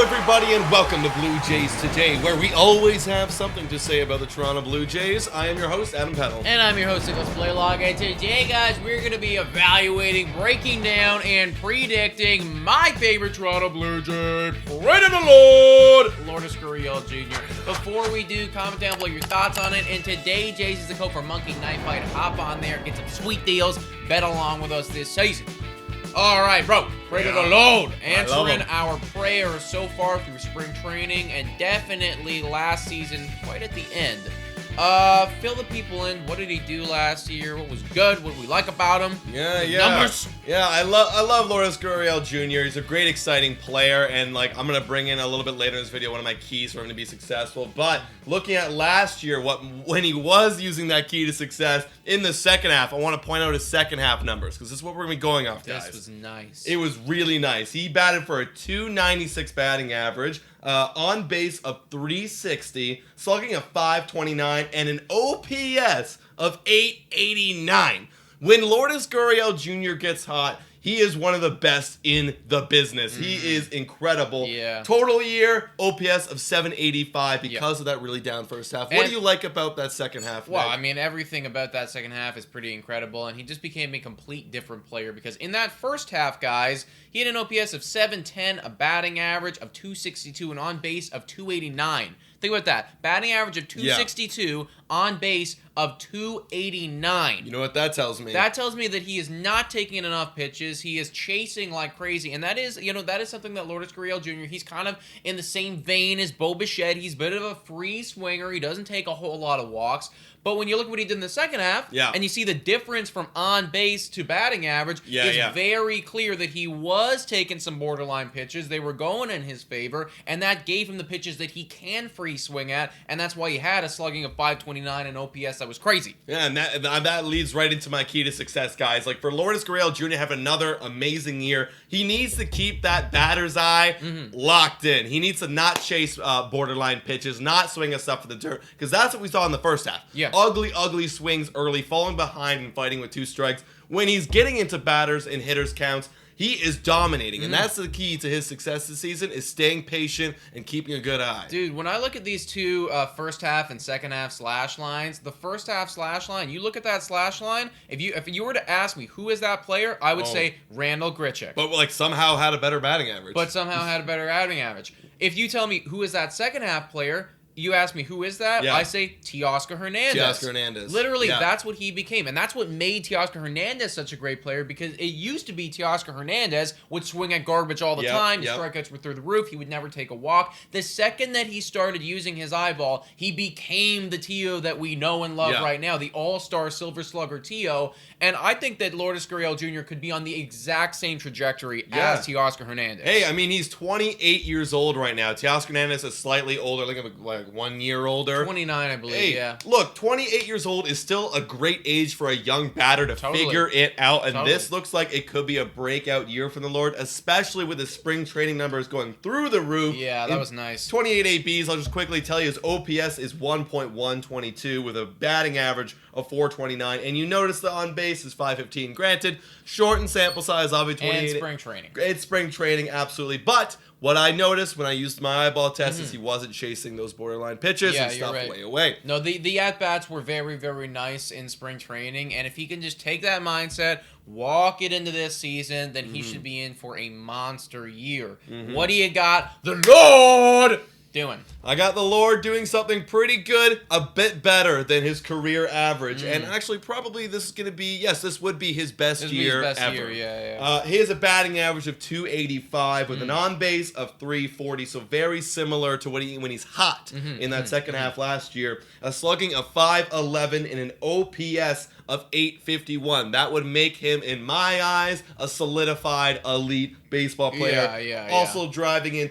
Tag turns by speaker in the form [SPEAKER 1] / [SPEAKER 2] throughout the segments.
[SPEAKER 1] everybody, and welcome to Blue Jays Today, where we always have something to say about the Toronto Blue Jays. I am your host, Adam Peddle.
[SPEAKER 2] And I'm your host, Nicholas Blaylock. And today, guys, we're going to be evaluating, breaking down, and predicting my favorite Toronto Blue Jay, Praise the Lord, Lourdes Gurriel Jr. Before we do, comment down below your thoughts on it. And today, Jays is the code for Monkey Knife Fight. Hop on there, get some sweet deals, bet along with us this season. All right, bro. Praise the Lord. Answering our prayers so far through spring training and definitely last season, quite at the end. Fill the people in. What did he do last year? What was good? What did we like about him? Numbers.
[SPEAKER 1] Yeah, I love Lourdes Gurriel Jr. He's a great, exciting player, and I'm gonna bring in a little bit later in this video one of my keys for him to be successful. But looking at last year, when he was using that key to success in the second half, I want to point out his second half numbers because this is what we're gonna be going off, guys.
[SPEAKER 2] This was nice.
[SPEAKER 1] It was really nice. He batted for a .296 batting average. On base of 360, slugging a 529, and an OPS of 889. When Lourdes Gurriel Jr. gets hot, he is one of the best in the business. He is incredible.
[SPEAKER 2] Yeah.
[SPEAKER 1] Total year, OPS of 785 because of that really down first half. What do you like about that second half?
[SPEAKER 2] Well, I mean, everything about that second half is pretty incredible, and he just became a complete different player because in that first half, guys, he had an OPS of 710, a batting average of 262, and on base of 289. Think about that. Batting average of 262, on base of 289.
[SPEAKER 1] You know what that tells me?
[SPEAKER 2] That tells me that he is not taking enough pitches. He is chasing like crazy. And that is, that is something that Lourdes Gurriel Jr., he's kind of in the same vein as Bo Bichette. He's a bit of a free swinger. He doesn't take a whole lot of walks. But when you look at what he did in the second half, and you see the difference from on base to batting average, it's very clear that he was taking some borderline pitches. They were going in his favor, and that gave him the pitches that he can free swing at, and that's why he had a slugging of 529 and OPS that was crazy.
[SPEAKER 1] Yeah, and that leads right into my key to success, guys. For Lourdes Gurriel Jr. to have another amazing year, he needs to keep that batter's eye locked in. He needs to not chase borderline pitches, not swing us up for the dirt, because that's what we saw in the first half.
[SPEAKER 2] Yeah.
[SPEAKER 1] Ugly swings early, falling behind and fighting with 2 strikes. When he's getting into batters and hitters counts, he is dominating, and that's the key to his success this season, is staying patient and keeping a good eye.
[SPEAKER 2] Dude, when I look at these two first half and second half slash lines, the first half slash line, you look at that slash line, if you were to ask me who is that player, I would say Randall Grichuk.
[SPEAKER 1] But somehow had a better batting average. If
[SPEAKER 2] you tell me who is that second half player, you ask me, who is that? I say Teoscar Hernandez. Literally, that's what he became. And that's what made Teoscar Hernandez such a great player, because it used to be Teoscar Hernandez would swing at garbage all the time. His strikeouts were through the roof. He would never take a walk. The second that he started using his eyeball, he became the Teo that we know and love right now, the all-star Silver Slugger Teo. And I think that Lourdes Gurriel Jr. could be on the exact same trajectory as Teoscar Hernandez.
[SPEAKER 1] Hey, I mean, he's 28 years old right now. Teoscar Hernandez is slightly older, like 1 year older.
[SPEAKER 2] 29, I believe,
[SPEAKER 1] Look, 28 years old is still a great age for a young batter to figure it out, and this looks like it could be a breakout year for the Lord, especially with the spring training numbers going through the roof.
[SPEAKER 2] Yeah, that was nice.
[SPEAKER 1] 28 ABs, I'll just quickly tell you, his OPS is 1.122 with a batting average of 429, and you notice the on base is 515. Granted, shortened sample size, obviously 28.
[SPEAKER 2] And spring training.
[SPEAKER 1] It's spring training, absolutely, but what I noticed when I used my eyeball test is he wasn't chasing those borderline pitches and stuff way away.
[SPEAKER 2] No, the at-bats were very, very nice in spring training, and if he can just take that mindset, walk it into this season, then he should be in for a monster year. What do you got? The Lord doing?
[SPEAKER 1] I got the Lord doing something pretty good, a bit better than his career average, and actually probably this is going to be, this would be his best year ever. He has a batting average of 285 with an on-base of 340, so very similar to when he's hot in that second half last year. A slugging of 511 and an OPS of 851. That would make him, in my eyes, a solidified elite baseball player. Also driving in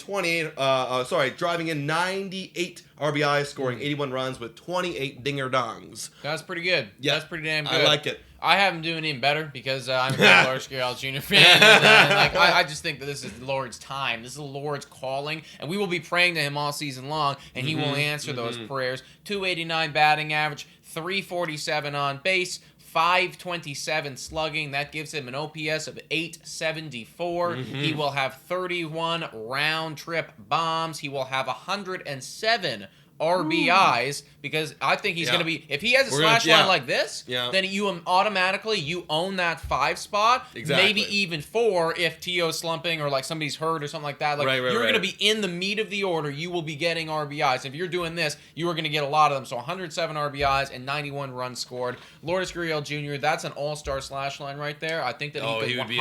[SPEAKER 1] 98 RBIs, scoring 81 runs with 28 dinger-dongs.
[SPEAKER 2] That's pretty good.
[SPEAKER 1] Yeah.
[SPEAKER 2] That's pretty damn good.
[SPEAKER 1] I like it.
[SPEAKER 2] I have him doing even better because I'm a Lourdes Gurriel Jr. fan. And, I just think that this is the Lord's time. This is the Lord's calling, and we will be praying to him all season long, and he will answer those prayers. 289 batting average, 347 on base, 527 slugging. That gives him an OPS of 874. He will have 31 round-trip bombs. He will have 107 RBIs, because I think he's going to be, if he has a slash line like this, then you automatically own that 5 spot, maybe even 4 if T.O.'s slumping or like somebody's hurt or something like that. Like you're going to be in the meat of the order. You will be getting RBIs. If you're doing this, you are going to get a lot of them. So 107 RBIs and 91 runs scored. Lourdes Gurriel Jr., that's an all-star slash line right there. I think that he could 100% be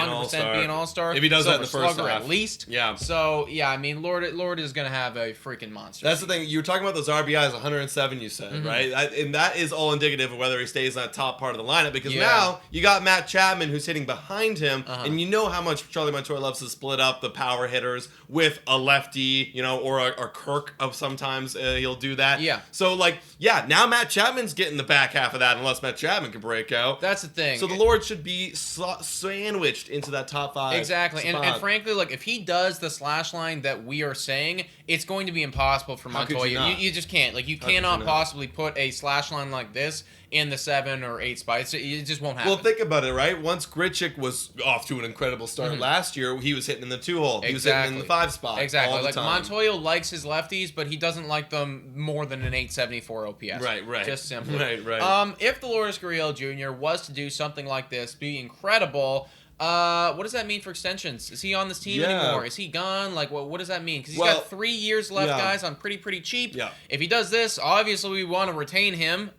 [SPEAKER 2] an all-star.
[SPEAKER 1] If he does that in the first half.
[SPEAKER 2] At least. Yeah. So, yeah, I mean, Lourdes is going to have a freaking monster.
[SPEAKER 1] That's the thing. You were talking about those RBIs, 107 you said, right? And that is all indicative of whether he stays on that top part of the lineup, because now you got Matt Chapman who's hitting behind him, and you know how much Charlie Montoya loves to split up the power hitters with a lefty, or a Kirk of sometimes he'll do that. Yeah. So, now Matt Chapman's getting the back half of that unless Matt Chapman can break out.
[SPEAKER 2] That's the thing.
[SPEAKER 1] So the Lord should be sandwiched into that top 5.
[SPEAKER 2] Exactly. And frankly, if he does the slash line that we are saying, it's going to be impossible for Montoya. You just can't. You cannot possibly put a slash line like this in the 7 or 8 spot. It just won't happen.
[SPEAKER 1] Well, think about it, right? Once Grichuk was off to an incredible start last year, he was hitting in the 2-hole. He was hitting in the 5 spot.
[SPEAKER 2] Exactly.
[SPEAKER 1] All the time.
[SPEAKER 2] Montoya likes his lefties, but he doesn't like them more than an 874 OPS.
[SPEAKER 1] Right.
[SPEAKER 2] Just simply.
[SPEAKER 1] Right.
[SPEAKER 2] If the Lourdes Gurriel Jr. was to do something like this, be incredible. What does that mean for extensions? Is he on this team anymore? Is he gone? What does that mean? Because he's got 3 years left, guys, on pretty cheap. Yeah. If he does this, obviously we want to retain him.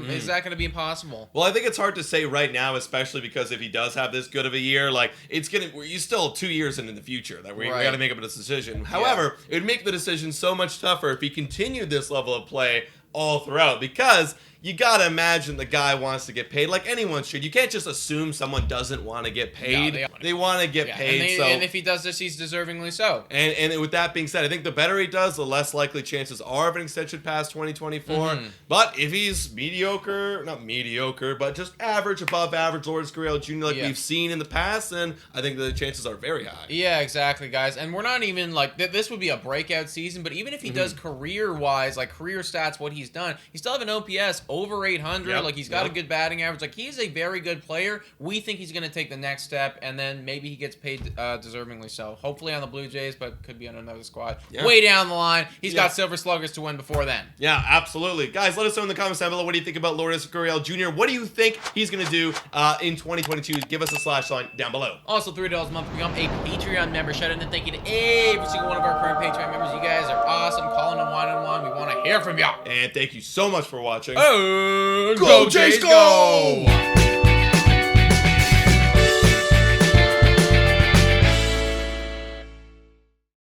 [SPEAKER 2] Is that going to be impossible?
[SPEAKER 1] Well, I think it's hard to say right now, especially because if he does have this good of a year, you're still 2 years into the future that we got to make up a decision. However, it would make the decision so much tougher if he continued this level of play all throughout, because you gotta imagine the guy wants to get paid like anyone should. You can't just assume someone doesn't want to get paid. No, they want to get paid.
[SPEAKER 2] And if he does this, he's deservingly so.
[SPEAKER 1] And with that being said, I think the better he does, the less likely chances are of an extension past 2024. But if he's not mediocre, but just average, above average, Lourdes Gurriel Jr. We've seen in the past, then I think the chances are very high.
[SPEAKER 2] Yeah, exactly, guys. And we're not even this would be a breakout season, but even if he does career-wise, career stats, what he's done, he still have an OPS over 800. He's got a good batting average. He's a very good player. We think he's going to take the next step, and then maybe he gets paid deservingly so. Hopefully on the Blue Jays, but could be on another squad. Way down the line. He's got Silver Sluggers to win before then.
[SPEAKER 1] Yeah, absolutely. Guys, let us know in the comments down below, what do you think about Lourdes Gurriel Jr.? What do you think he's going to do in 2022? Give us a slash line down below.
[SPEAKER 2] Also, $3 a month to become a Patreon member. Shout out and thank you to every single one of our current Patreon members. You guys are awesome. Calling on one-on-one. We want to hear from y'all.
[SPEAKER 1] And thank you so much for watching.
[SPEAKER 2] Go Jays, go!